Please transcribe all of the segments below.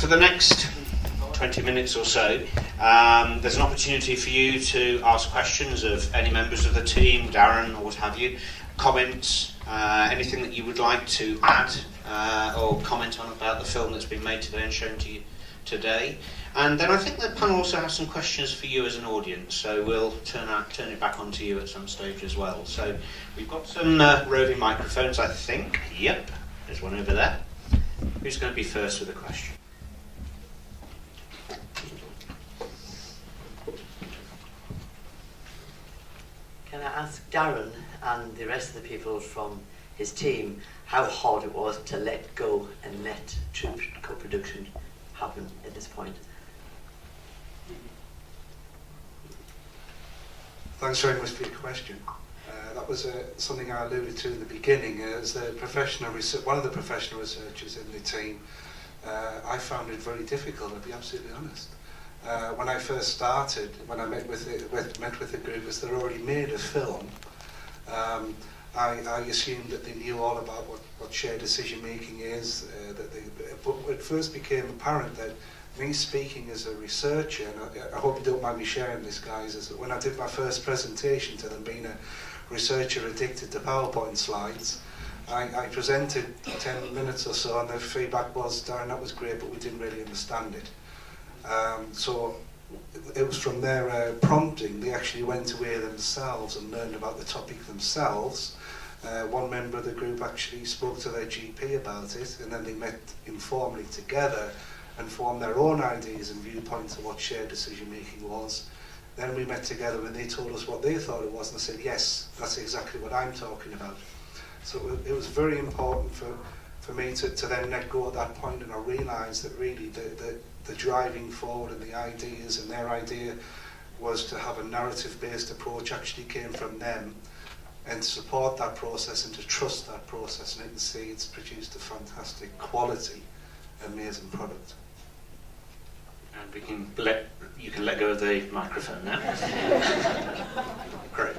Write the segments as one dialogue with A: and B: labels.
A: for the next 20 minutes or so, there's an opportunity for you to ask questions of any members of the team, Darren or what have you, comments, anything that you would like to add or comment on about the film that's been made today and shown to you today. And then I think the panel also has some questions for you as an audience, so we'll turn it back onto you at some stage as well. So we've got some roving microphones, I think. Yep, there's one over there. Who's going to be first with a question?
B: Can I ask Darren and the rest of the people from his team how hard it was to let go and let true co-production happen at this point?
C: Thanks very much for your question. That was something I alluded to in the beginning. As the one of the professional researchers in the team, I found it very difficult, to be absolutely honest. When I first started, when I met with the group, as they'd already made a film, I assumed that they knew all about what shared decision making is. But it first became apparent that me speaking as a researcher, and I hope you don't mind me sharing this, guys, is that when I did my first presentation to them, being a researcher addicted to PowerPoint slides, I presented 10 minutes or so, and the feedback was, Darren, that was great, but we didn't really understand it. So it was from their prompting, they actually went away themselves and learned about the topic themselves. One member of the group actually spoke to their GP about it, and then they met informally together and formed their own ideas and viewpoints of what shared decision making was. Then we met together and they told us what they thought it was, and I said, yes, that's exactly what I'm talking about. So it was very important for me to then let go at that point, and I realised that really the driving forward and the ideas and their idea was to have a narrative-based approach actually came from them, and to support that process and to trust that process, and I can see it's produced a fantastic quality, amazing product.
A: And you can let go of the microphone now. Great.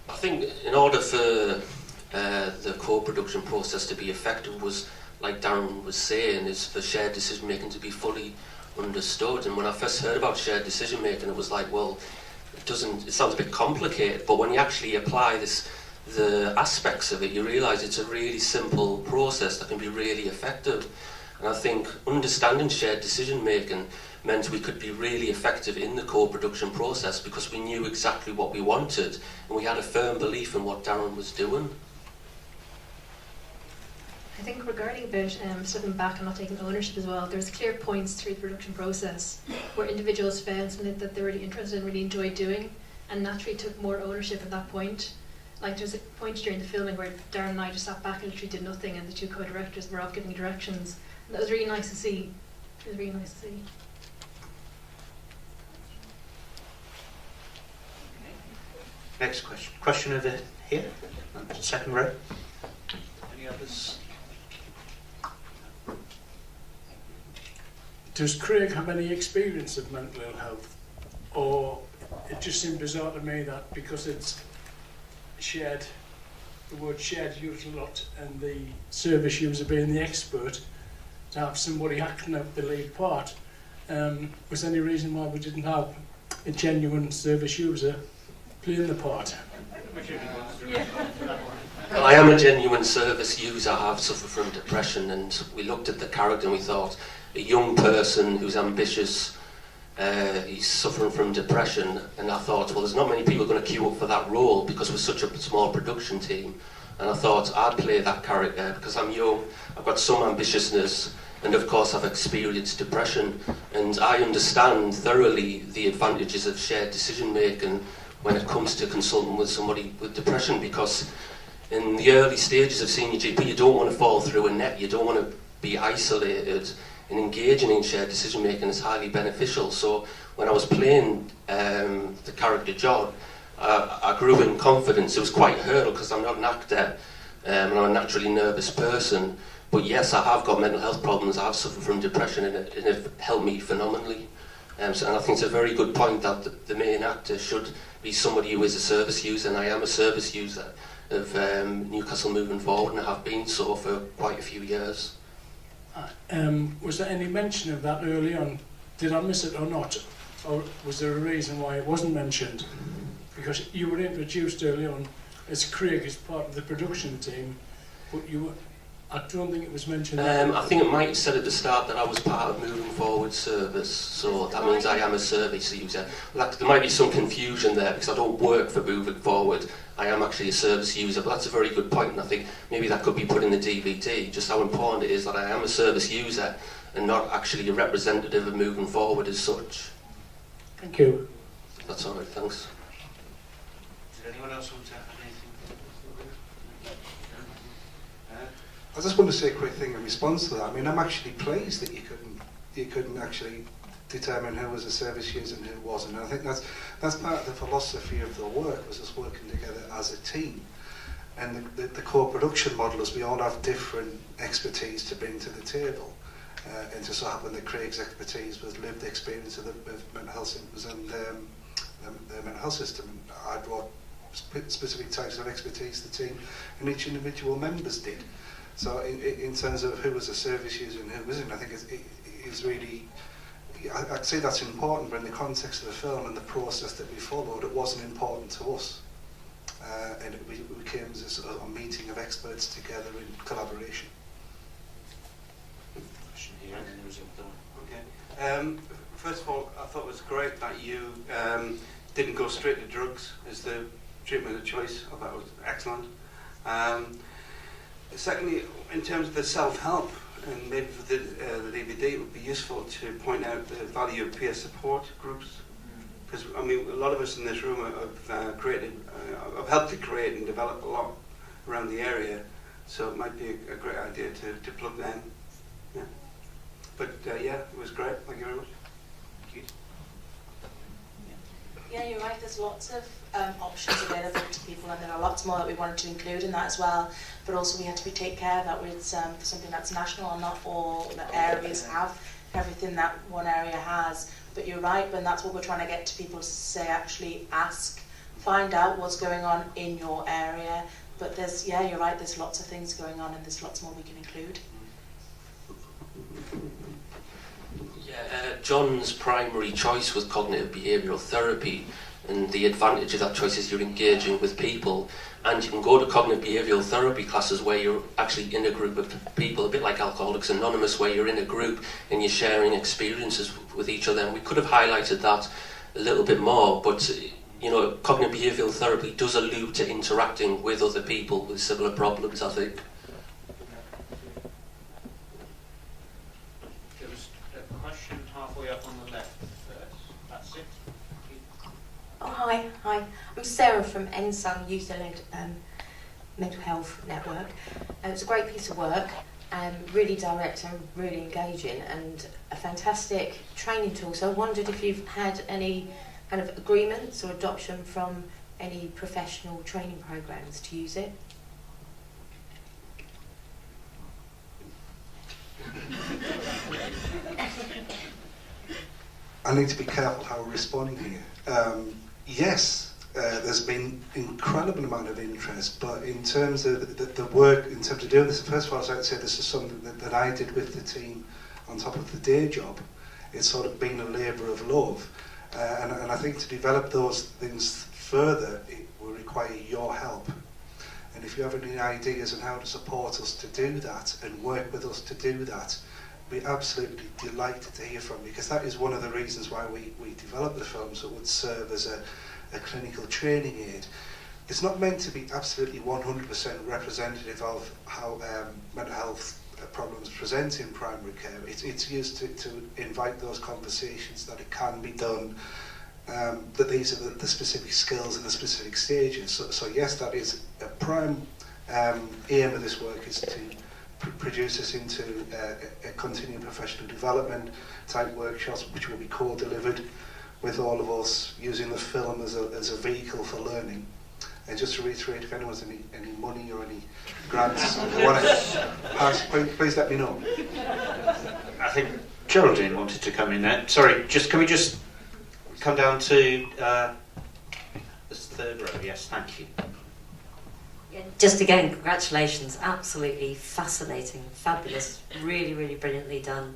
D: I think in order for the co-production process to be effective was, like Darren was saying, is for shared decision making to be fully understood. And when I first heard about shared decision making, it was like, well, it sounds a bit complicated, but when you actually apply the aspects of it, you realise it's a really simple process that can be really effective. And I think understanding shared decision making meant we could be really effective in the co-production process because we knew exactly what we wanted and we had a firm belief in what Darren was doing.
E: I think regarding about stepping back and not taking ownership as well, there's clear points through the production process where individuals found something that they're really interested in, really enjoyed doing, and naturally took more ownership at that point. Like there's a point during the filming where Darren and I just sat back and literally did nothing, and the two co-directors were off giving directions. And that was really nice to see. It was really nice to see.
A: Next question. Question over here, second row. Any others?
F: Does Craig have any experience of mental ill health? Or it just seemed bizarre to me that because it's shared, the word shared used a lot, and the service user being the expert, to have somebody acting out the lead part. Was there any reason why we didn't have a genuine service user playing the part?
D: Well, I am a genuine service user. I have suffered from depression, and we looked at the character and we thought, a young person who's ambitious, he's suffering from depression, and I thought, well, there's not many people going to queue up for that role because we're such a small production team. And I thought I'd play that character because I'm young, I've got some ambitiousness, and of course I've experienced depression, and I understand thoroughly the advantages of shared decision making when it comes to consulting with somebody with depression, because in the early stages of seeing your GP, you don't want to fall through a net, you don't want to be isolated, and engaging in shared decision making is highly beneficial. So when I was playing the character John, I grew in confidence. It was quite a hurdle because I'm not an actor and I'm a naturally nervous person, but yes, I have got mental health problems, I have suffered from depression, and it helped me phenomenally. And I think it's a very good point that the main actor should be somebody who is a service user, and I am a service user of Newcastle Moving Forward, and I have been so for quite a few years.
F: Was there any mention of that early on? Did I miss it or not? Or was there a reason why it wasn't mentioned? Because you were introduced early on as Craig as part of the production team, but I don't think it was mentioned.
D: I think it might have said at the start that I was part of Moving Forward service, so that means I am a service user. There might be some confusion there because I don't work for Moving Forward. I am actually a service user, but that's a very good point, and I think maybe that could be put in the DVD, just how important it is that I am a service user and not actually a representative of Moving Forward as such.
F: Thank you.
D: That's all right, thanks.
A: Does anyone else want to add anything?
C: I just want to say a quick thing in response to that. I mean, I'm actually pleased that you couldn't actually determine who was a service user and who wasn't. And I think that's part of the philosophy of the work, was us working together as a team. And the core production model is we all have different expertise to bring to the table. And just so happened that Craig's expertise was lived experience of mental health symptoms and the mental health system. And I brought specific types of expertise to the team, and each individual members did. So in terms of who was a service user and who wasn't, I think it's really, I'd say that's important, but in the context of the film and the process that we followed, it wasn't important to us. And we came as a meeting of experts together in collaboration.
A: Here, and then there was another one.
G: Okay. First of all, I thought it was great that you didn't go straight to drugs as the treatment of choice. I thought it was excellent. Secondly, in terms of the self-help, and maybe for the DVD, it would be useful to point out the value of peer support groups. Because, I mean, a lot of us in this room have helped to create and develop a lot around the area, so it might be a great idea to plug them. Yeah. But yeah, it was great. Thank you very much.
A: Thank you.
H: Yeah, you're right. There's lots of options available to people, and there are lots more that we wanted to include in that as well. But also, we had to take care that with something that's national, and not all the areas have everything that one area has. But you're right, and that's what we're trying to get to people to say. Actually, ask, find out what's going on in your area. But there's, yeah, you're right. There's lots of things going on, and there's lots more we can include.
D: John's primary choice was cognitive behavioural therapy, and the advantage of that choice is you're engaging with people, and you can go to cognitive behavioural therapy classes where you're actually in a group of people, a bit like Alcoholics Anonymous, where you're in a group and you're sharing experiences with each other. And we could have highlighted that a little bit more, but you know, cognitive behavioural therapy does allude to interacting with other people with similar problems, I think.
A: Halfway up on the left first. That's it.
I: Oh, hi. I'm Sarah from NSAM Youth-Led Mental Health Network. It's a great piece of work, really direct and really engaging, and a fantastic training tool. So I wondered if you've had any kind of agreements or adoption from any professional training programs to use it.
C: I need to be careful how we're responding here. Yes, there's been incredible amount of interest, but in terms of the work, in terms of doing this, first of all, I'd say this is something that I did with the team on top of the day job. It's sort of been a labour of love. And I think to develop those things further, it will require your help. And if you have any ideas on how to support us to do that and work with us to do that, we're absolutely delighted to hear from you, because that is one of the reasons why we developed the film, so it would serve as a clinical training aid. It's not meant to be absolutely 100% representative of how mental health problems present in primary care. It's used to invite those conversations that it can be done, that these are the specific skills and the specific stages. So yes, that is a prime aim of this work, is to produce us into a continuing professional development type workshops, which will be co-delivered with all of us, using the film as a vehicle for learning. And just to reiterate, if anyone's any money or any grants want to pass, please let me know.
A: I think Geraldine wanted to come in there. Sorry, can we just come down to this third row? Yes, thank you.
J: Just again, congratulations. Absolutely fascinating, fabulous, really, really brilliantly done.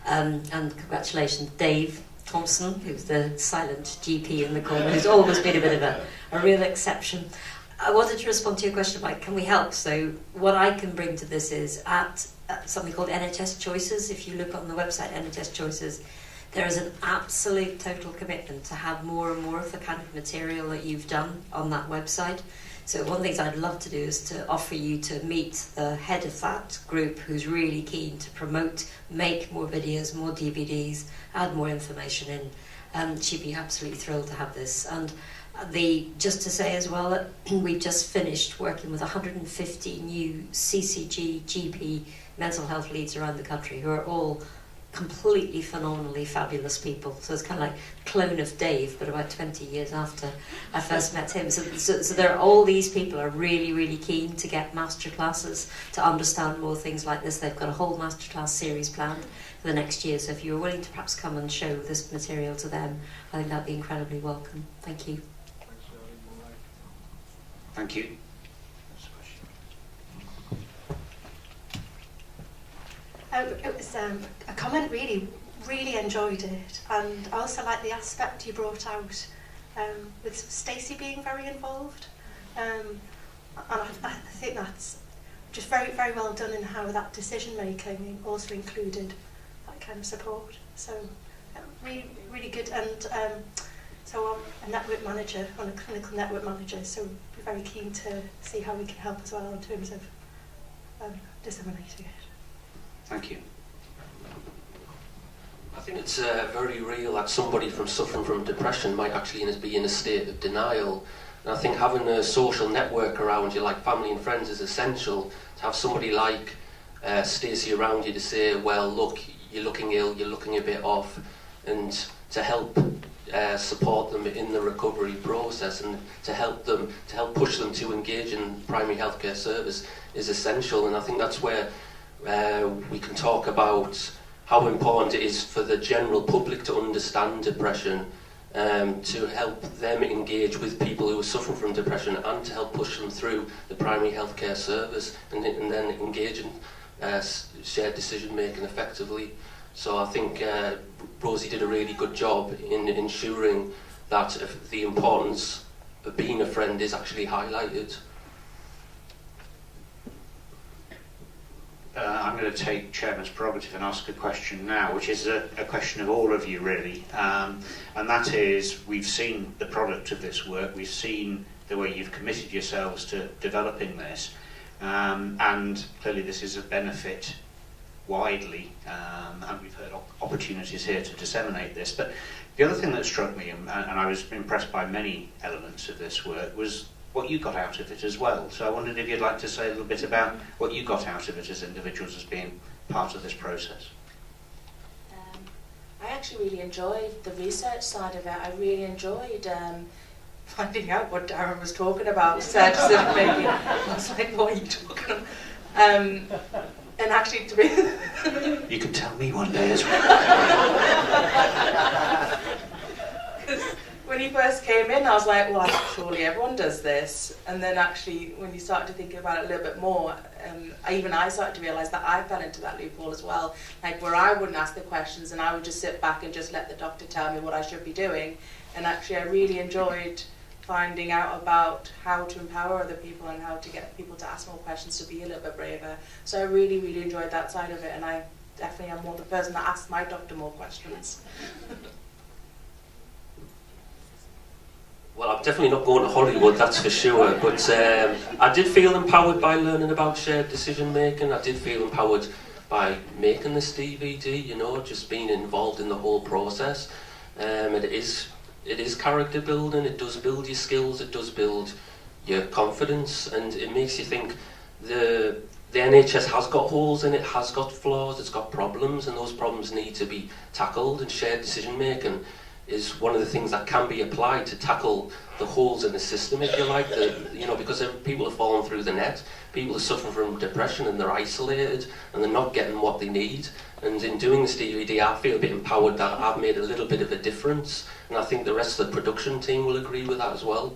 J: And congratulations, Dave Thompson, who's the silent GP in the corner, who's always been a bit of a real exception. I wanted to respond to your question about can we help. So what I can bring to this is at something called NHS Choices. If you look on the website NHS Choices, there is an absolute total commitment to have more and more of the kind of material that you've done on that website. So one of the things I'd love to do is to offer you to meet the head of that group who's really keen to promote, make more videos, more DVDs, add more information in. She'd be absolutely thrilled to have this. And just to say as well that we've just finished working with 150 new CCG, GP, mental health leads around the country who are all completely phenomenally fabulous people. So it's kind of like clone of Dave, but about 20 years after I first met him. So there are all these people are really, really keen to get masterclasses, to understand more things like this. They've got a whole masterclass series planned for the next year. So if you were willing to perhaps come and show this material to them, I think that'd be incredibly welcome. Thank you.
A: Thank you.
K: It was a comment, really enjoyed it, and I also like the aspect you brought out with Stacey being very involved, and I think that's just very, very well done in how that decision making also included that kind of support. So really, really good. And so I'm a network manager, I'm a clinical network manager, so we're very keen to see how we can help as well in terms of disseminating it.
A: Thank you.
D: I think it's very real that somebody suffering from depression might actually be in a state of denial. And I think having a social network around you, like family and friends, is essential. To have somebody like Stacey around you to say, well, look, you're looking ill, you're looking a bit off, and to help support them in the recovery process, and to help push them to engage in primary healthcare service is essential. And I think that's where we can talk about how important it is for the general public to understand depression, to help them engage with people who are suffering from depression, and to help push them through the primary healthcare service, and then engage in shared decision making effectively. So I think Rosie did a really good job in ensuring that the importance of being a friend is actually highlighted.
A: I'm going to take Chairman's prerogative and ask a question now, which is a question of all of you, really. And that is, we've seen the product of this work, we've seen the way you've committed yourselves to developing this, and clearly this is a benefit widely, and we've heard opportunities here to disseminate this. But the other thing that struck me, and I was impressed by many elements of this work, was what you got out of it as well. So I wondered if you'd like to say a little bit about what you got out of it as individuals, as being part of this process.
H: I actually really enjoyed the research side of it. I really enjoyed finding out what Darren was talking about, decision making. I was like, what are you talking about? And actually, to be...
A: You can tell me one day as well.
H: When he first came in, I was like, well, surely everyone does this. And then actually, when you start to think about it a little bit more, I started to realise that I fell into that loophole as well. Like, where I wouldn't ask the questions and I would just sit back and just let the doctor tell me what I should be doing. And actually, I really enjoyed finding out about how to empower other people and how to get people to ask more questions, to be a little bit braver. So I really, really enjoyed that side of it. And I definitely am more the person that asks my doctor more questions.
D: Well, I'm definitely not going to Hollywood, that's for sure, but I did feel empowered by learning about shared decision making. I did feel empowered by making this DVD, you know, just being involved in the whole process. It is character building, it does build your skills, it does build your confidence, and it makes you think the NHS has got holes in it, has got flaws, it's got problems, and those problems need to be tackled, and shared decision making is one of the things that can be applied to tackle the holes in the system, if you like, because people are falling through the net, people are suffering from depression and they're isolated and they're not getting what they need. And in doing this DVD, I feel a bit empowered that I've made a little bit of a difference, and I think the rest of the production team will agree with that as well.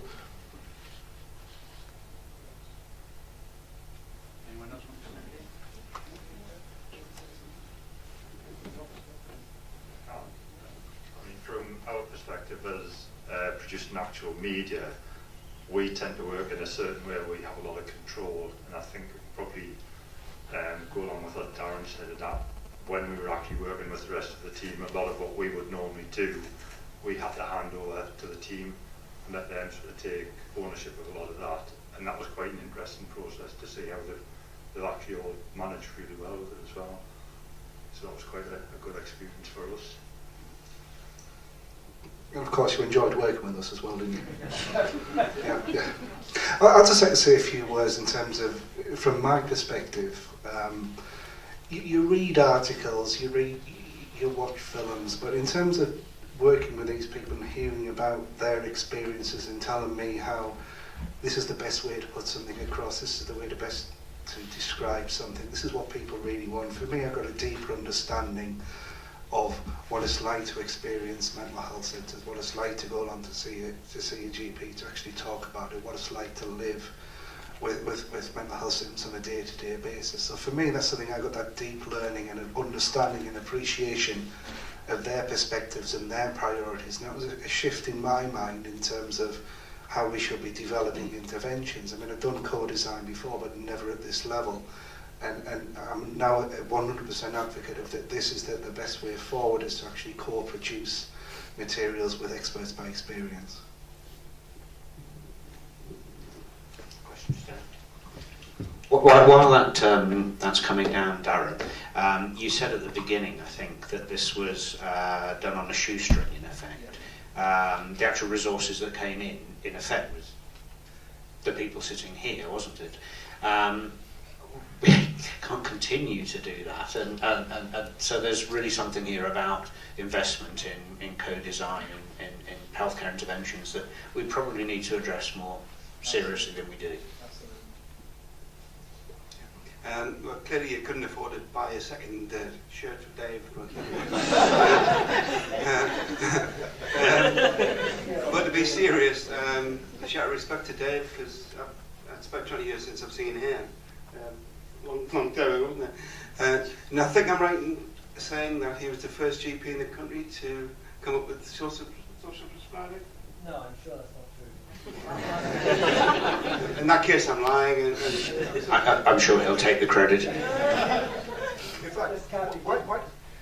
L: producing actual media, we tend to work in a certain way where we have a lot of control, and I think probably go along with what Darren said, that when we were actually working with the rest of the team, a lot of what we would normally do, we had to hand over to the team and let them sort of take ownership of a lot of that, and that was quite an interesting process to see how they've actually all managed really well with it as well. So that was quite a good experience for us.
C: And of course you enjoyed working with us as well, didn't you? Yeah. I'd just like to say a few words in terms of, from my perspective, you read articles, you watch films, but in terms of working with these people and hearing about their experiences and telling me how this is the best way to put something across, this is the way to best to describe something, this is what people really want. For me, I've got a deeper understanding of what it's like to experience mental health centres, what it's like to go along to see a GP, to actually talk about it, what it's like to live with mental health symptoms on a day-to-day basis. So for me, that's something I got that deep learning and an understanding and appreciation of their perspectives and their priorities. And that was a shift in my mind in terms of how we should be developing interventions. I mean, I've done co-design before, but never at this level. And I'm now a 100% advocate of that. This is the best way forward, is to actually co-produce materials with experts by experience.
A: While that's coming down, Darren, you said at the beginning, I think, that this was done on a shoestring, in effect. The actual resources that came in effect, was the people sitting here, wasn't it? We can't continue to do that, and so there's really something here about investment in co-design and in healthcare interventions that we probably need to address more seriously than we do.
G: Well, clearly you couldn't afford to buy a second shirt for Dave, but to be serious, I shout respect to Dave, because it's about 20 years since I've seen him. Long time ago, wasn't it? And I think I'm right in saying that he was the first GP in the country to come up with social prescribing.
M: No, I'm sure that's not true.
G: In that case, I'm lying.
A: I'm sure he'll take the credit.
C: In fact,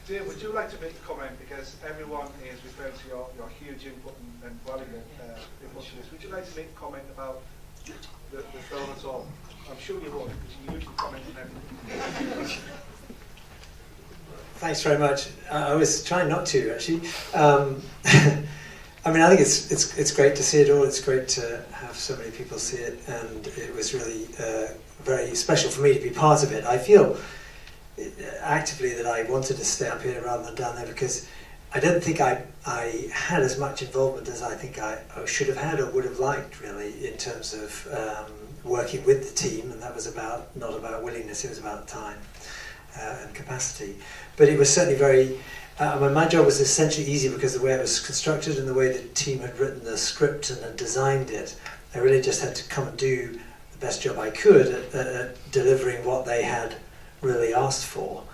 C: Dave, would you like to make a comment, because everyone is referring to your huge input and valuable input to this. Would you like to make a comment about the film at all? I'm sure you won't, because you usually comment on everything.
M: Thanks very much. I was trying not to, actually. I mean, I think it's great to see it all. It's great to have so many people see it, and it was really very special for me to be part of it. I feel actively that I wanted to stay up here rather than down there, because I don't think I had as much involvement as I think I should have had or would have liked, really, in terms of working with the team, and that was not about willingness, it was about time and capacity. But it was certainly very, my job was essentially easy because the way it was constructed and the way the team had written the script and had designed it, I really just had to come and do the best job I could at delivering what they had really asked for.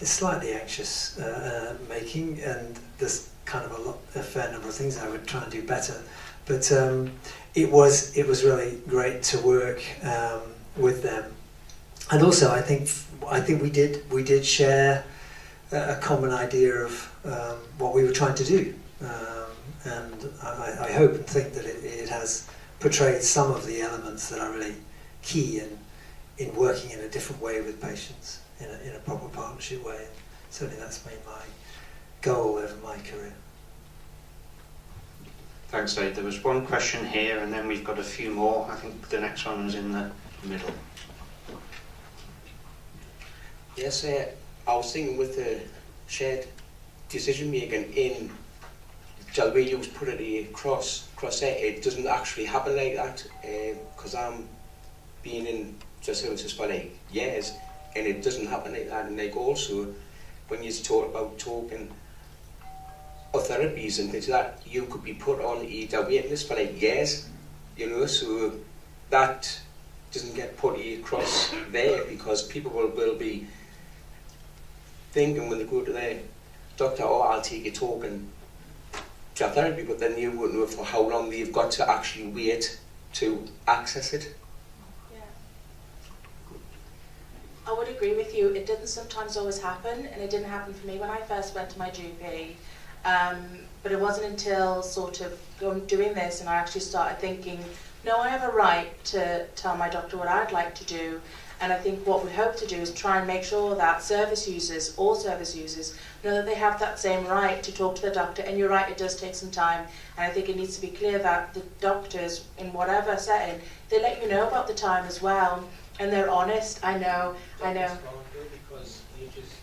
M: It's slightly anxious making, and there's kind of a fair number of things I would try and do better, but it was really great to work with them. And also, I think we did share a common idea of what we were trying to do, and I hope and think that it has portrayed some of the elements that are really key in working in a different way with patients, in a proper partnership way. And certainly that's been my goal over my career.
A: Thanks, Dave. There was one question here, and then we've got a few more. I think the next one is in the middle.
N: Yes, I was thinking with the shared decision making in Jalbidi was put it across there. It doesn't actually happen like that, because I'm been in the services for like years, and it doesn't happen like that. And like also, when you talk about talking of therapies and things like that, you could be put on a waiting list for like years, you know, so that doesn't get put across there, because people will be thinking when they go to their doctor, oh, I'll take a talk and to have therapy, but then you wouldn't know for how long you've got to actually wait to access it.
H: Yeah. I would agree with you. It didn't sometimes always happen, and it didn't happen for me when I first went to my GP. But it wasn't until sort of doing this and I actually started thinking, no, I have a right to tell my doctor what I'd like to do. And I think what we hope to do is try and make sure that service users, all service users, know that they have that same right to talk to the doctor. And you're right, it does take some time. And I think it needs to be clear that the doctors, in whatever setting, they let you know about the time as well. And they're honest. I know.
N: Because you just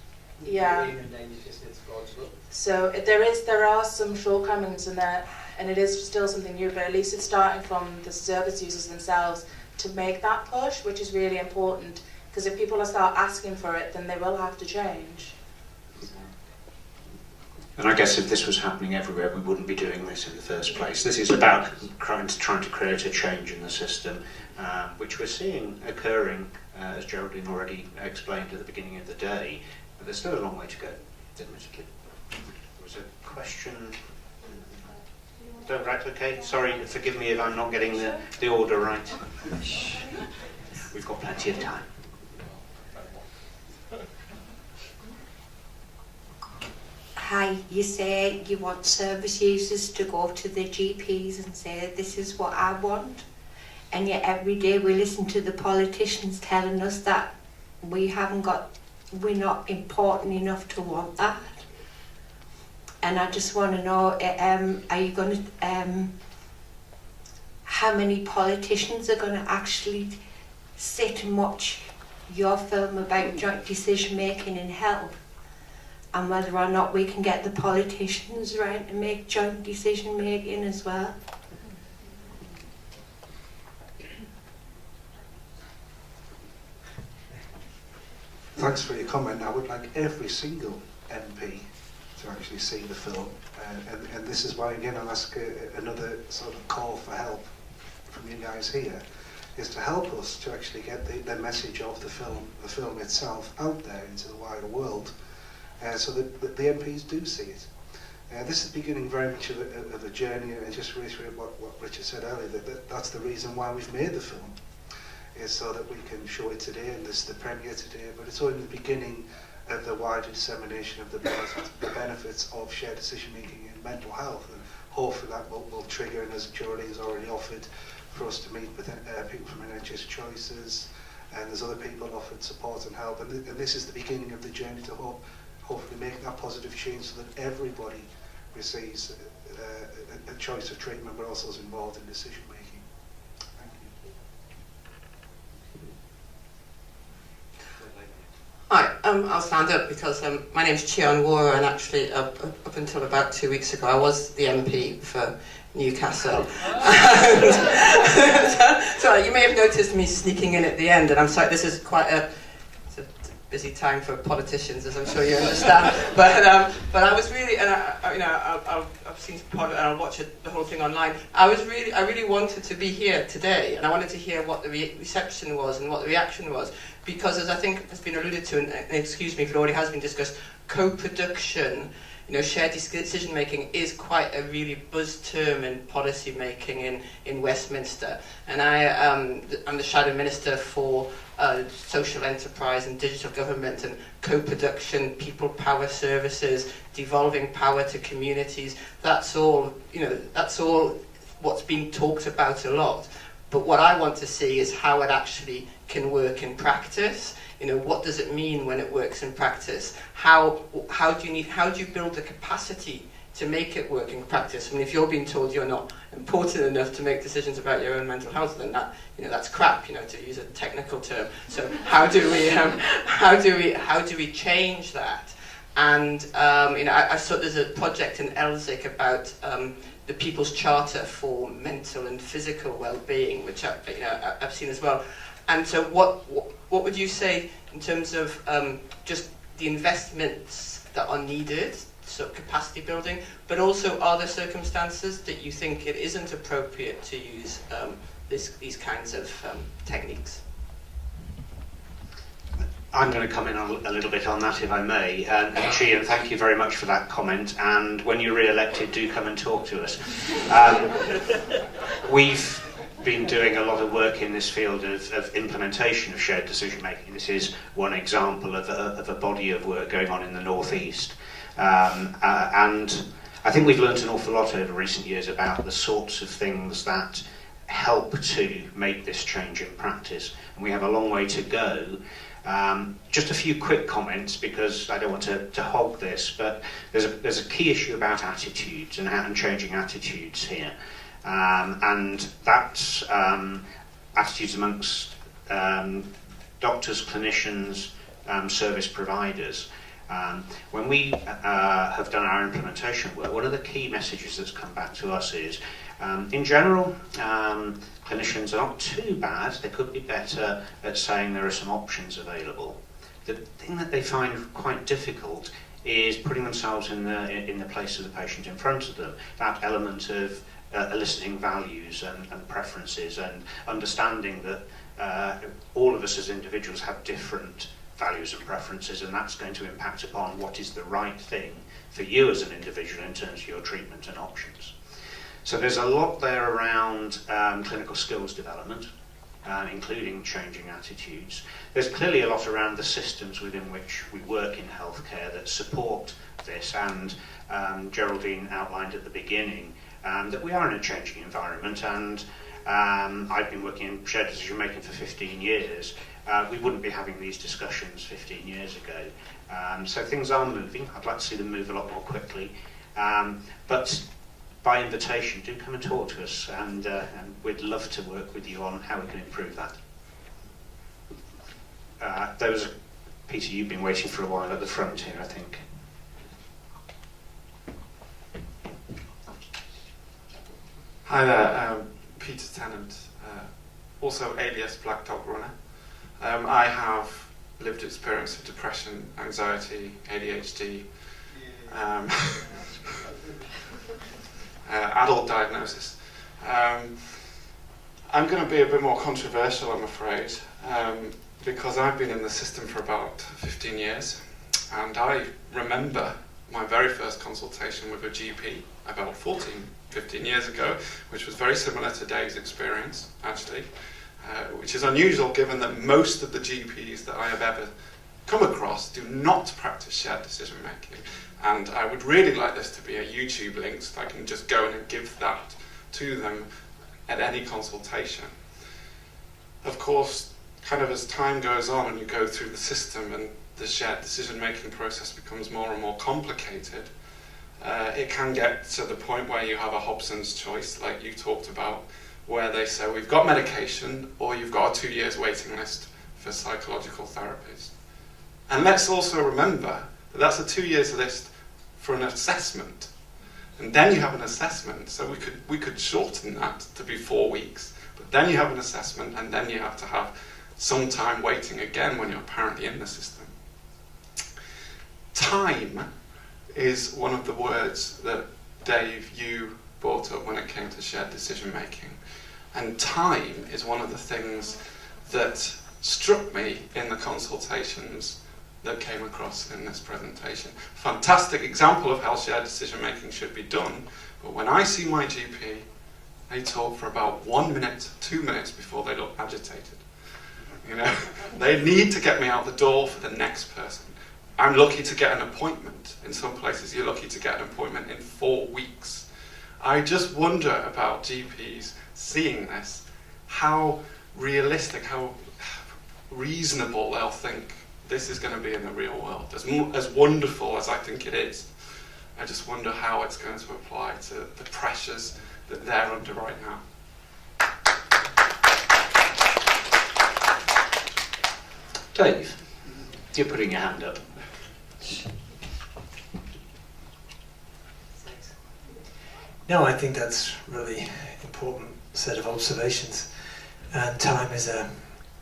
H: Yeah.
N: and then you just it's God's will.
H: So there are some shortcomings in that, and it is still something new, but at least it's starting from the service users themselves to make that push, which is really important, because if people start asking for it, then they will have to change.
A: And I guess if this was happening everywhere, we wouldn't be doing this in the first place. This is about trying to create a change in the system, which we're seeing occurring, as Geraldine already explained at the beginning of the day. But there's still a long way to go, admittedly. There was a question. Oh, right, okay. Sorry, forgive me if I'm not getting the order right. We've got plenty of time.
O: Hi, you say you want service users to go to the GPs and say, this is what I want. And yet every day we listen to the politicians telling us that we're not important enough to want that. And I just want to know, are you going to, how many politicians are going to actually sit and watch your film about joint decision making in health? And whether or not we can get the politicians around to make joint decision making as well.
C: Thanks for your comment. I would like every single MP to actually see the film, and this is why again I'll ask another sort of call for help from you guys here, is to help us to actually get the message of the film itself out there into the wider world, so that the MPs do see it. This is beginning very much of a journey, and just reiterate what Richard said earlier, that's the reason why we've made the film, is so that we can show it today, and this is the premiere today, but it's only the beginning of the wider dissemination of the benefits of shared decision making in mental health, and hopefully that will trigger, and as Geraldine has already offered, for us to meet with people from NHS Choices, and there's other people offered support and help, and this is the beginning of the journey to hopefully make that positive change so that everybody receives a choice of treatment, but also is involved in decision making. Thank you.
P: Hi, I'll stand up because my name's Chion Wara, and actually up until about 2 weeks ago I was the MP for Newcastle. So you may have noticed me sneaking in at the end, and I'm sorry, this is quite a busy time for politicians, as I'm sure you understand. But I was really, and I've seen part of it, and I'll watch the whole thing online. I really wanted to be here today, and I wanted to hear what the reception was and what the reaction was, because as I think has been alluded to, and excuse me if it already has been discussed, co-production, shared decision making is quite a really buzz term in policy making in Westminster. And I'm the Shadow Minister for social enterprise and digital government and co-production, people power services, devolving power to communities. That's all what's being talked about a lot. But what I want to see is how it actually can work in practice. What does it mean when it works in practice? How do you build the capacity to make it work in practice? I mean, if you're being told you're not important enough to make decisions about your own mental health, then that's crap, to use a technical term. So how do we change that? And I saw there's a project in Elsick about the People's Charter for mental and physical well-being, which I've seen as well. And so what would you say in terms of just the investments that are needed, so capacity building, but also are there circumstances that you think it isn't appropriate to use these kinds of techniques?
A: I'm going to come in a little bit on that, if I may. And Chian, thank you very much for that comment. And when you're re-elected, do come and talk to us. We've been doing a lot of work in this field of implementation of shared decision making. This is one example of a body of work going on in the North East. And I think we've learnt an awful lot over recent years about the sorts of things that help to make this change in practice. And we have a long way to go. Just a few quick comments, because I don't want to hog this, but there's a key issue about attitudes and changing attitudes here. And that's attitudes amongst doctors, clinicians, service providers. When we have done our implementation work, one of the key messages that's come back to us is, in general, clinicians are not too bad. They could be better at saying there are some options available. The thing that they find quite difficult is putting themselves in the place of the patient in front of them. That element of eliciting values and preferences, and understanding that all of us as individuals have different values and preferences, and that's going to impact upon what is the right thing for you as an individual in terms of your treatment and options. So there's a lot there around clinical skills development, including changing attitudes. There's clearly a lot around the systems within which we work in healthcare that support this, and Geraldine outlined at the beginning that we are in a changing environment, and I've been working in shared decision making for 15 years. We wouldn't be having these discussions 15 years ago. So things are moving. I'd like to see them move a lot more quickly. But by invitation, do come and talk to us, and we'd love to work with you on how we can improve that. Peter, you've been waiting for a while at the front here, I think.
Q: Hi there, Peter Tennant, also alias Black Dog Runner. I have lived experience of depression, anxiety, ADHD, adult diagnosis. I'm going to be a bit more controversial, I'm afraid, because I've been in the system for about 15 years, and I remember my very first consultation with a GP about 15 years ago, which was very similar to Dave's experience, actually, which is unusual given that most of the GPs that I have ever come across do not practice shared decision making. And I would really like this to be a YouTube link so I can just go in and give that to them at any consultation. Of course, kind of as time goes on and you go through the system and the shared decision making process becomes more and more complicated, it can get to the point where you have a Hobson's choice, like you talked about, where they say, we've got medication, or you've got a 2 years waiting list for psychological therapies. And let's also remember that that's a 2 years list for an assessment. And then you have an assessment, so we could shorten that to be 4 weeks. But then you have an assessment, and then you have to have some time waiting again when you're apparently in the system. Time is one of the words that, Dave, you brought up when it came to shared decision making. And time is one of the things that struck me in the consultations that came across in this presentation. Fantastic example of how shared decision making should be done, but when I see my GP, they talk for about 1 minute, 2 minutes before they look agitated. You know, they need to get me out the door for the next person. I'm lucky to get an appointment. In some places, you're lucky to get an appointment in 4 weeks. I just wonder about GPs seeing this, how realistic, how reasonable they'll think this is going to be in the real world. As wonderful as I think it is, I just wonder how it's going to apply to the pressures that they're under right now.
A: Dave, you're putting your hand up.
M: No, I think that's really important set of observations. And time is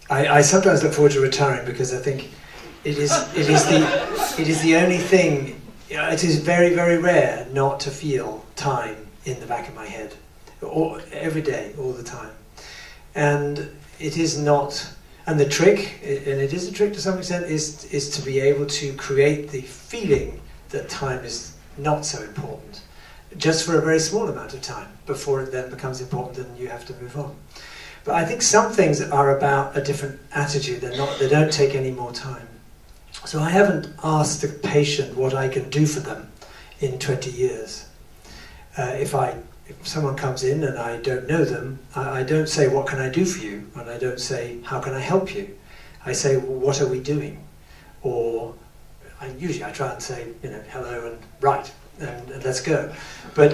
M: I sometimes look forward to retiring because I think it is the only thing. It is very, very rare not to feel time in the back of my head, every day, all the time. And it is not And the trick, and it is a trick to some extent, is to be able to create the feeling that time is not so important, just for a very small amount of time, before it then becomes important and you have to move on. But I think some things are about a different attitude. They don't take any more time. So I haven't asked the patient what I can do for them in 20 years. If someone comes in and I don't know them, I don't say, what can I do for you? And I don't say, how can I help you? I say, well, what are we doing? Or usually I try and say, hello and right, and let's go. But,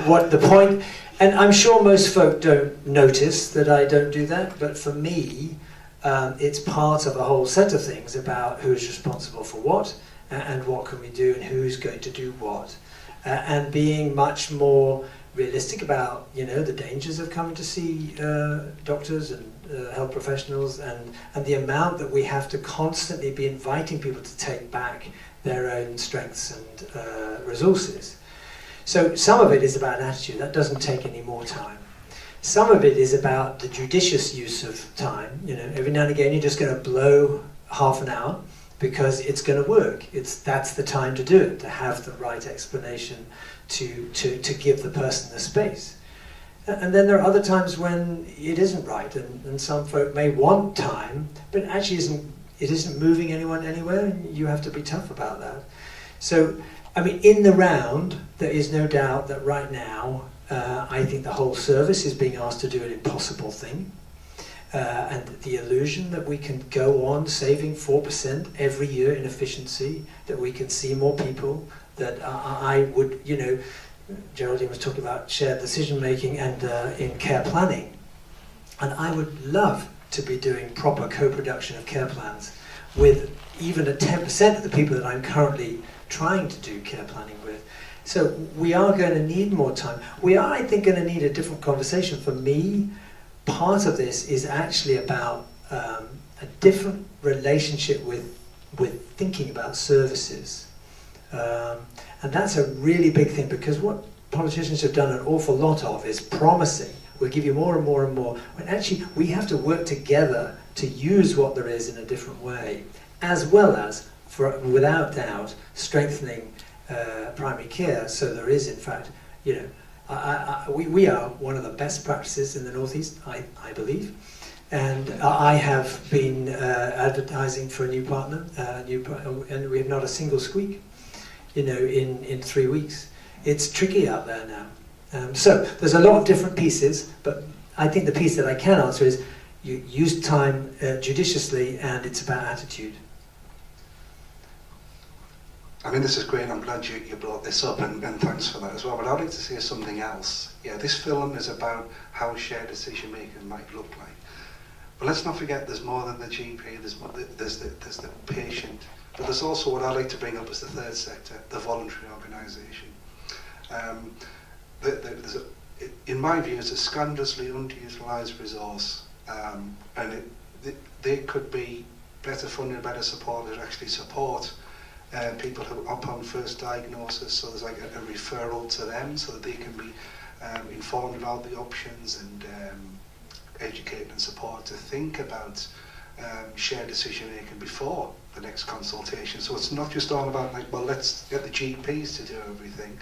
M: what the point, and I'm sure most folk don't notice that I don't do that, but for me, it's part of a whole set of things about who's responsible for what, and what can we do, and who's going to do what. And being much more realistic about, the dangers of coming to see doctors and health professionals, and the amount that we have to constantly be inviting people to take back their own strengths and resources. So some of it is about attitude. That doesn't take any more time. Some of it is about the judicious use of time. Every now and again you're just going to blow half an hour because it's going to work. That's the time to do it, to have the right explanation, to give the person the space. And then there are other times when it isn't right, and some folk may want time, but it actually isn't moving anyone anywhere, and you have to be tough about that. So, in the round, there is no doubt that right now, I think the whole service is being asked to do an impossible thing. And the illusion that we can go on saving 4% every year in efficiency, that we can see more people, that I would, Geraldine was talking about shared decision making and in care planning. And I would love to be doing proper co-production of care plans with even at 10% of the people that I'm currently trying to do care planning with. So we are going to need more time. We are, I think, going to need a different conversation. For me, part of this is actually about a different relationship with thinking about services. And that's a really big thing, because what politicians have done an awful lot of is promising, we'll give you more and more and more, when actually we have to work together to use what there is in a different way, as well as, without doubt, strengthening primary care. So there is, in fact, we are one of the best practices in the Northeast, I believe. And I have been advertising for a new partner, and we have not a single squeak, in 3 weeks. It's tricky out there now. So there's a lot of different pieces, but I think the piece that I can answer is you use time judiciously, and it's about attitude.
C: This is great. I'm glad you brought this up, and thanks for that as well. But I'd like to say something else. Yeah, this film is about how shared decision making might look like. But let's not forget, there's more than the GP. There's the patient. But there's also what I like to bring up as the third sector, the voluntary organisation. In my view, it's a scandalously underutilised resource, and they could be better funded, better supported, actually support people who are upon first diagnosis, so there's like a referral to them so that they can be informed about the options and educated and supported to think about shared decision making before the next consultation. So it's not just all about let's get the GPs to do everything.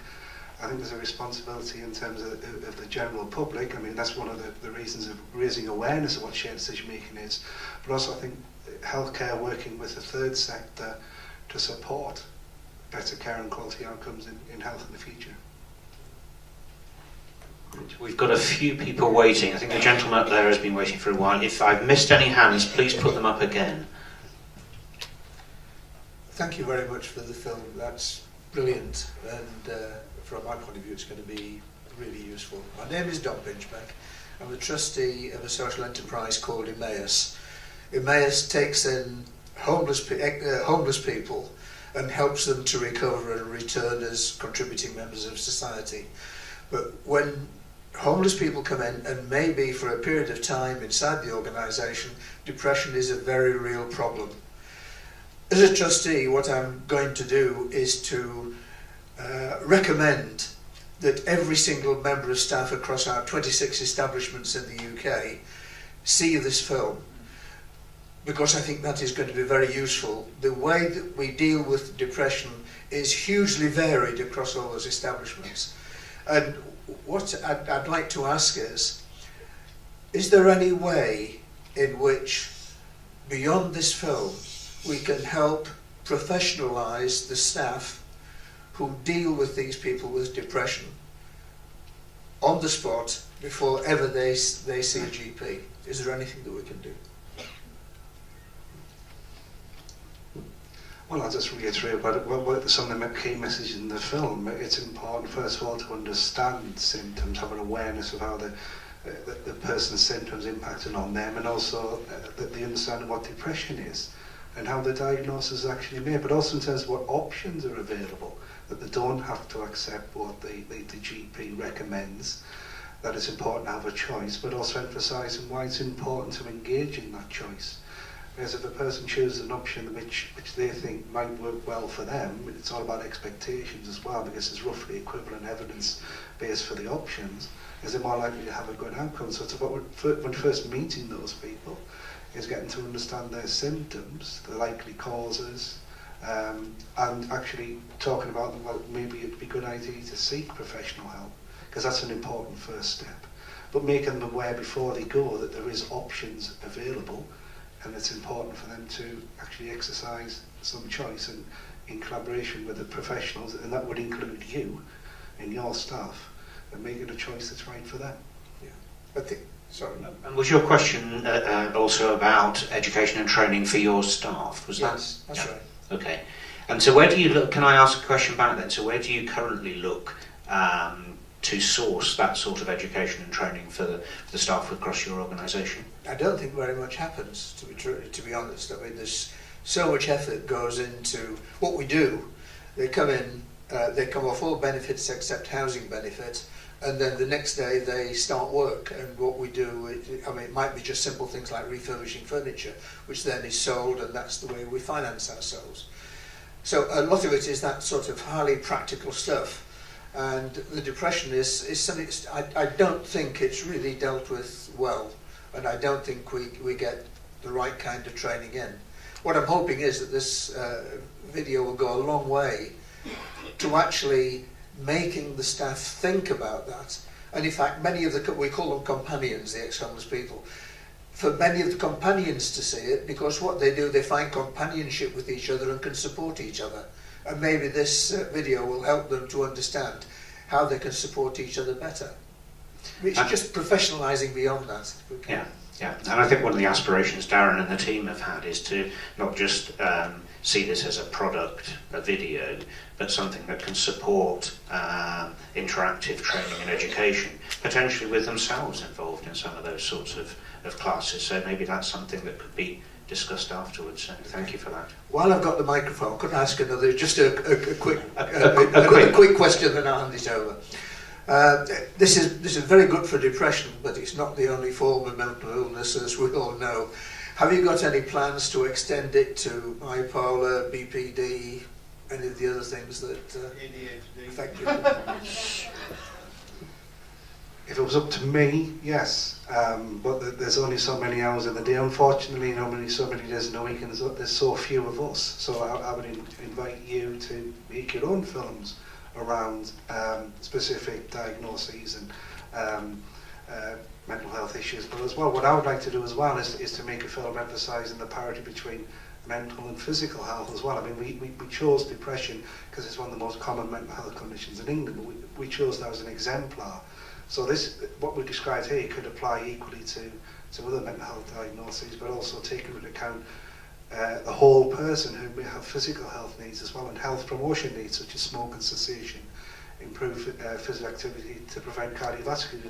C: I think there's a responsibility in terms of the general public. That's one of the reasons of raising awareness of what shared decision making is, but also I think healthcare working with the third sector to support better care and quality outcomes in health in the future.
A: We've got a few people waiting. I think the gentleman up there has been waiting for a while. If I've missed any hands, please put them up again.
R: Thank you very much for the film. That's brilliant, and from my point of view it's going to be really useful. My name is Don Pinchbeck. I'm the trustee of a social enterprise called Emmaus. Emmaus takes in homeless people and helps them to recover and return as contributing members of society. But when homeless people come in, and maybe for a period of time inside the organisation, depression is a very real problem. As a trustee, what I'm going to do is to recommend that every single member of staff across our 26 establishments in the UK see this film. because I think that is going to be very useful. The way that we deal with depression is hugely varied across all those establishments. And what I'd like to ask is there any way in which, beyond this film, we can help professionalise the staff who deal with these people with depression on the spot before ever they see a GP? Is there anything that we can do?
C: Well, I'll just reiterate what some of the key messages in the film. It's important, first of all, to understand symptoms, have an awareness of how the person's symptoms impacting on them, and also the understanding what depression is and how the diagnosis is actually made, but also in terms of what options are available, that they don't have to accept what the GP recommends, that it's important to have a choice, but also emphasising why it's important to engage in that choice. Because if a person chooses an option which they think might work well for them, it's all about expectations as well, because there's roughly equivalent evidence base for the options, is they're more likely to have a good outcome. So it's about when first meeting those people, is getting to understand their symptoms, the likely causes, and actually talking about them, well, maybe it'd be a good idea to seek professional help, because that's an important first step. But making them aware before they go that there is options available, and it's important for them to actually exercise some choice and in collaboration with the professionals, and that would include you and your staff, and making a choice that's right for them.
R: Yeah. I think, sorry.
A: And was your question also about education and training for your staff? Was
R: yes, that's
A: yeah.
R: right.
A: Okay. And so where do you look, can I ask a question back then? So where do you currently look to source that sort of education and training for the staff across your organisation?
R: I don't think very much happens, to be honest. I mean, there's so much effort goes into what we do. They come in, they come off all benefits except housing benefit, and then the next day they start work. And what we do, it might be just simple things like refurbishing furniture, which then is sold, and that's the way we finance ourselves. So a lot of it is that sort of highly practical stuff. And the depression is something I don't think it's really dealt with well, and I don't think we get the right kind of training in. What I'm hoping is that this video will go a long way to actually making the staff think about that. And in fact, many of we call them companions, the ex-homeless people, for many of the companions to see it, because what they do, they find companionship with each other and can support each other. And maybe this video will help them to understand how they can support each other better. It's just professionalising beyond that.
A: Yeah, yeah. And I think one of the aspirations Darren and the team have had is to not just see this as a product, a video, but something that can support interactive training and education, potentially with themselves involved in some of those sorts of classes. So maybe that's something that could be discussed afterwards. So thank you for that.
R: While I've got the microphone, could I ask another, just a quick question, then I'll hand it over. This is very good for depression, but it's not the only form of mental illness, as we all know. Have you got any plans to extend it to bipolar, BPD, any of the other things that affect you?
C: If it was up to me, yes, but there's only so many hours in the day. Unfortunately, so many days in the week, and there's so few of us. So I would invite you to make your own films around specific diagnoses and mental health issues. But as well, what I would like to do as well is to make a film emphasising the parity between mental and physical health as well. I mean, we chose depression because it's one of the most common mental health conditions in England, but we chose that as an exemplar. So what we described here could apply equally to other mental health diagnoses, but also take into account the whole person who may have physical health needs as well, and health promotion needs such as smoking cessation, improve physical activity to prevent cardiovascular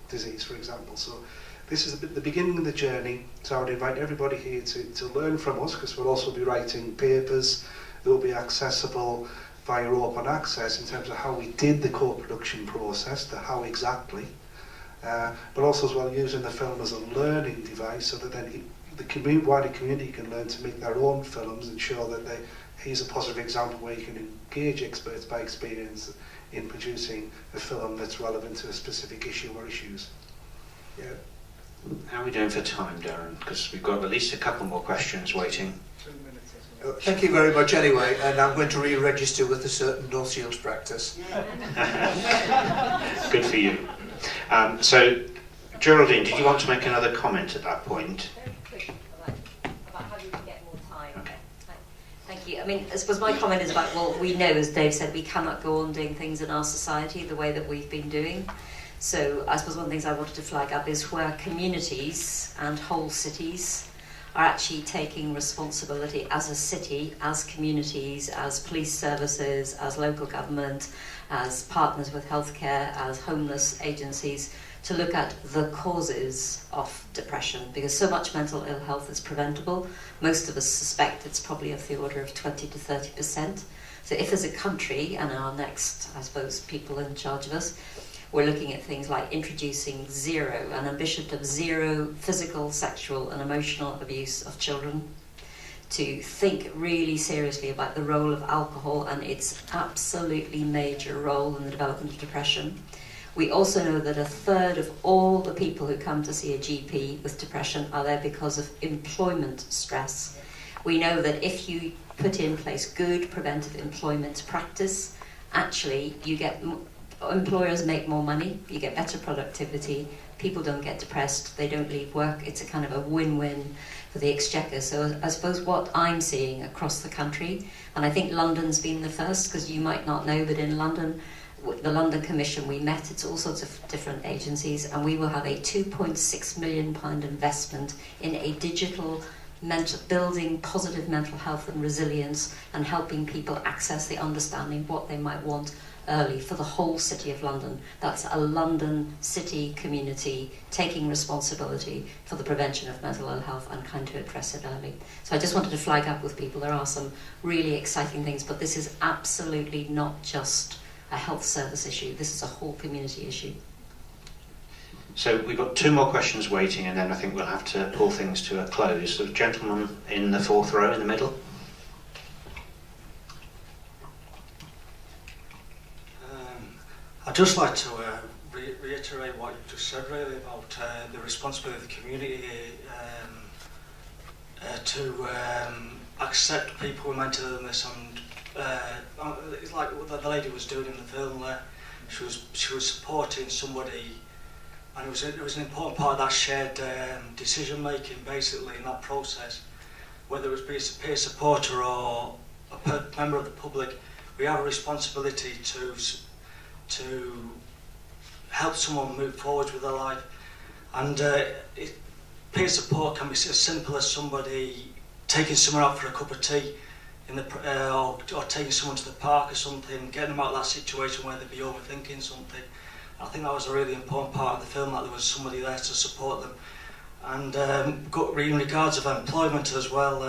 C: disease, for example. So this is the beginning of the journey. So I would invite everybody here to learn from us, because we'll also be writing papers that will be accessible via open access in terms of how we did the co-production process, the how exactly, but also as well using the film as a learning device, so that then the wider community can learn to make their own films and show that here's a positive example where you can engage experts by experience in producing a film that's relevant to a specific issue or issues.
R: Yeah.
A: How are we doing for time, Darren? Because we've got at least a couple more questions waiting.
R: Thank you very much anyway, and I'm going to re-register with a certain North Shields practice.
A: Good for you. So, Geraldine, did you want to make another comment at that point?
J: About how you can get more time. Okay. Thank you. I mean, I suppose my comment is about, well, we know, as Dave said, we cannot go on doing things in our society the way that we've been doing. So I suppose one of the things I wanted to flag up is where communities and whole cities are actually taking responsibility as a city, as communities, as police services, as local government, as partners with healthcare, as homeless agencies, to look at the causes of depression, because so much mental ill health is preventable. Most of us suspect it's probably of the order of 20 to 30%. So if as a country, and our next, I suppose, people in charge of us, we're looking at things like introducing an ambition of zero physical, sexual and emotional abuse of children, to think really seriously about the role of alcohol and its absolutely major role in the development of depression. We also know that 1/3 of all the people who come to see a GP with depression are there because of employment stress. We know that if you put in place good preventive employment practice, actually you get employers make more money, you get better productivity, people don't get depressed, they don't leave work. It's a kind of a win-win for the exchequer. So I suppose what I'm seeing across the country, and I think London's been the first, because you might not know, but in London, the London Commission, we met, it's all sorts of different agencies, and we will have a £2.6 million investment in a digital building positive mental health and resilience, and helping people access the understanding what they might want early for the whole City of London. That's a London city community taking responsibility for the prevention of mental ill health and trying to address it early. So I just wanted to flag up with people, there are some really exciting things, but this is absolutely not just a health service issue, this is a whole community issue.
A: So we've got 2 more questions waiting, and then I think we'll have to pull things to a close. The gentleman in the 4th row in the middle.
S: I'd just like to reiterate what you've just said, really, about the responsibility of the community to accept people with mental illness, and it's like what the lady was doing in the film there. She was supporting somebody, and it was an important part of that shared decision making, basically, in that process. Whether it was a peer supporter or a member of the public, we have a responsibility to help someone move forward with their life. And peer support can be as simple as somebody taking someone out for a cup of tea or taking someone to the park or something, getting them out of that situation where they'd be overthinking something. I think that was a really important part of the film, that there was somebody there to support them. And in regards of employment as well,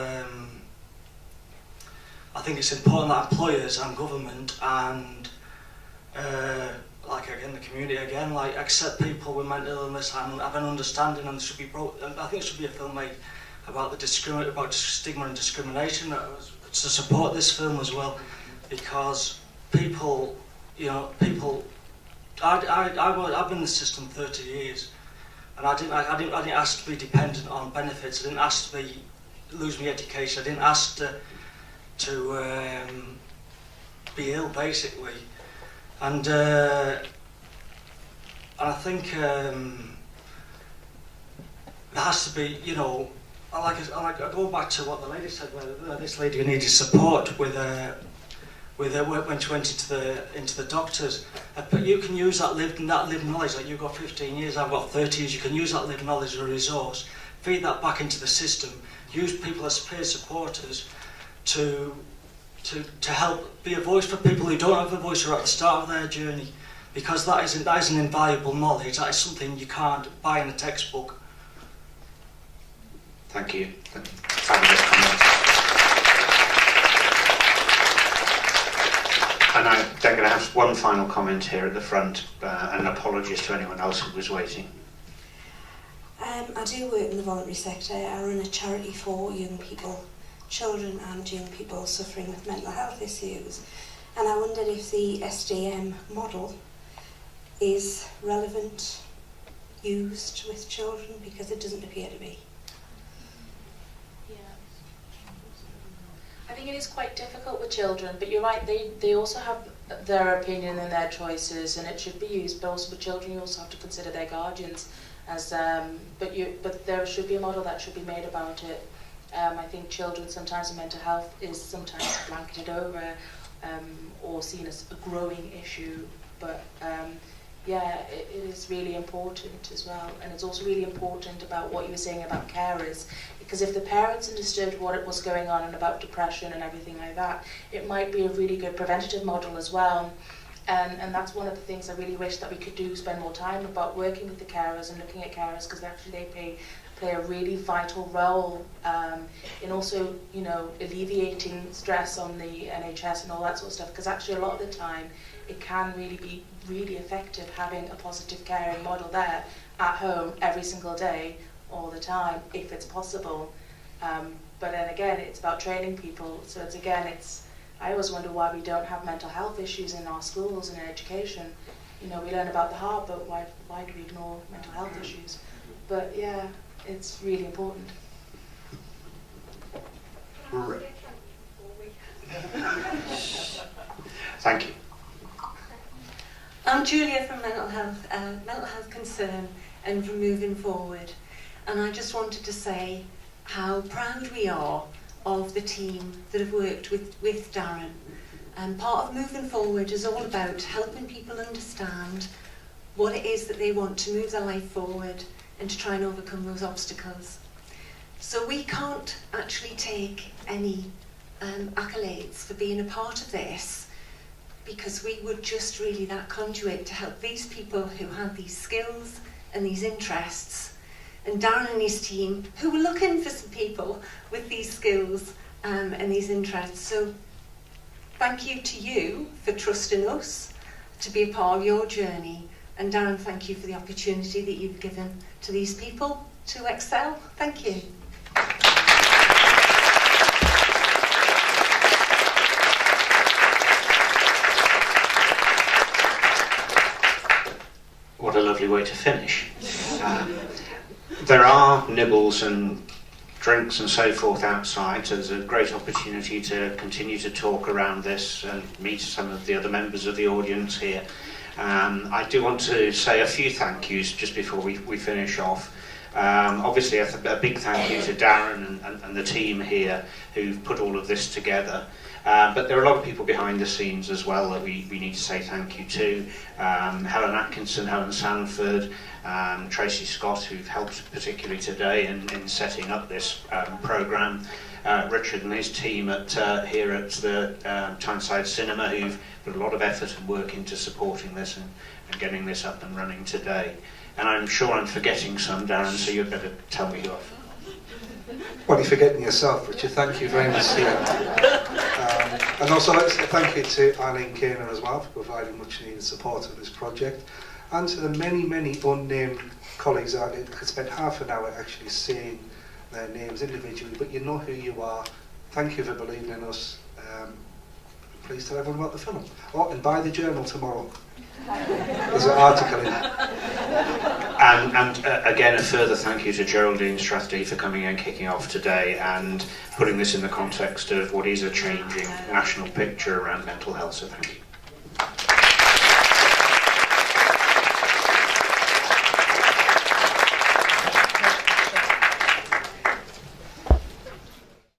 S: I think it's important that employers and government and the community again, accept people with mental illness and have an understanding, and should be I think it should be a film made about about stigma and discrimination to support this film as well, because people, I've been in the system 30 years, and I didn't ask to be dependent on benefits. I didn't ask to lose my education. I didn't ask to be ill, basically. And I think there has to be, I go back to what the lady said, where this lady needed support with when she went into the doctors. But you can use that lived knowledge. Like, you've got 15 years, I've got 30 years. You can use that lived knowledge as a resource, feed that back into the system, use people as peer supporters to help be a voice for people who don't have a voice or at the start of their journey, because that is an invaluable knowledge. That is something you can't buy in a textbook.
A: Thank you. Fabulous comment. And I'm then going to have one final comment here at the front, and apologies to anyone else who was waiting.
T: I do work in the voluntary sector. I run a charity for young people, children and young people suffering with mental health issues, and I wondered if the SDM model is relevant used with children, because it doesn't appear to be.
H: I think it is quite difficult with children, but you're right, they also have their opinion and their choices, and it should be used, but also with children you also have to consider their guardians as but there should be a model that should be made about it. I think children sometimes, mental health is sometimes blanketed over or seen as a growing issue, but yeah, it is really important as well. And it's also really important about what you were saying about carers, because if the parents understood what was going on and about depression and everything like that, it might be a really good preventative model as well. And that's one of the things I really wish that we could do, spend more time about working with the carers and looking at carers, because actually they play a really vital role in also, you know, alleviating stress on the NHS and all that sort of stuff, because actually a lot of the time it can really be really effective having a positive caring model there at home every single day, all the time, if it's possible. But then again, it's about training people. So I always wonder why we don't have mental health issues in our schools and in education. You know, we learn about the heart, but why do we ignore mental health issues? But yeah, it's really important.
A: Thank you.
J: I'm Julia from Mental Health Concern and from Moving Forward. And I just wanted to say how proud we are of the team that have worked with Darren. And part of Moving Forward is all about helping people understand what it is that they want to move their life forward and to try and overcome those obstacles. So we can't actually take any accolades for being a part of this, because we were just really that conduit to help these people who had these skills and these interests, and Darren and his team who were looking for some people with these skills and these interests. So thank you to you for trusting us to be a part of your journey, and Darren, thank you for the opportunity that you've given to these people to excel. Thank you.
A: What a lovely way to finish. There are nibbles and drinks and so forth outside, so there's a great opportunity to continue to talk around this and meet some of the other members of the audience here. I do want to say a few thank yous just before we finish off. Obviously a big thank you to Darren and the team here who've put all of this together. But there are a lot of people behind the scenes as well that we need to say thank you to. Helen Atkinson, Helen Sanford, Tracy Scott, who've helped particularly today in setting up this programme. Richard and his team here at the Tyneside Cinema, who've put a lot of effort and work into supporting this and getting this up and running today. And I'm sure I'm forgetting some, Darren, so you'd better tell me who I've forgotten.
C: Well, you're forgetting yourself, Richard. Thank you very much. And also let's say thank you to Eileen Kiernan as well for providing much needed support of this project, and to the many, many unnamed colleagues out there. I could spend half an hour actually saying their names individually, but you know who you are. Thank you for believing in us. Please tell everyone about the film. Oh, and buy the journal tomorrow. There's an article in it.
A: And again, a further thank you to Geraldine Strathdy for coming and kicking off today and putting this in the context of what is a changing national picture around mental health. So thank you.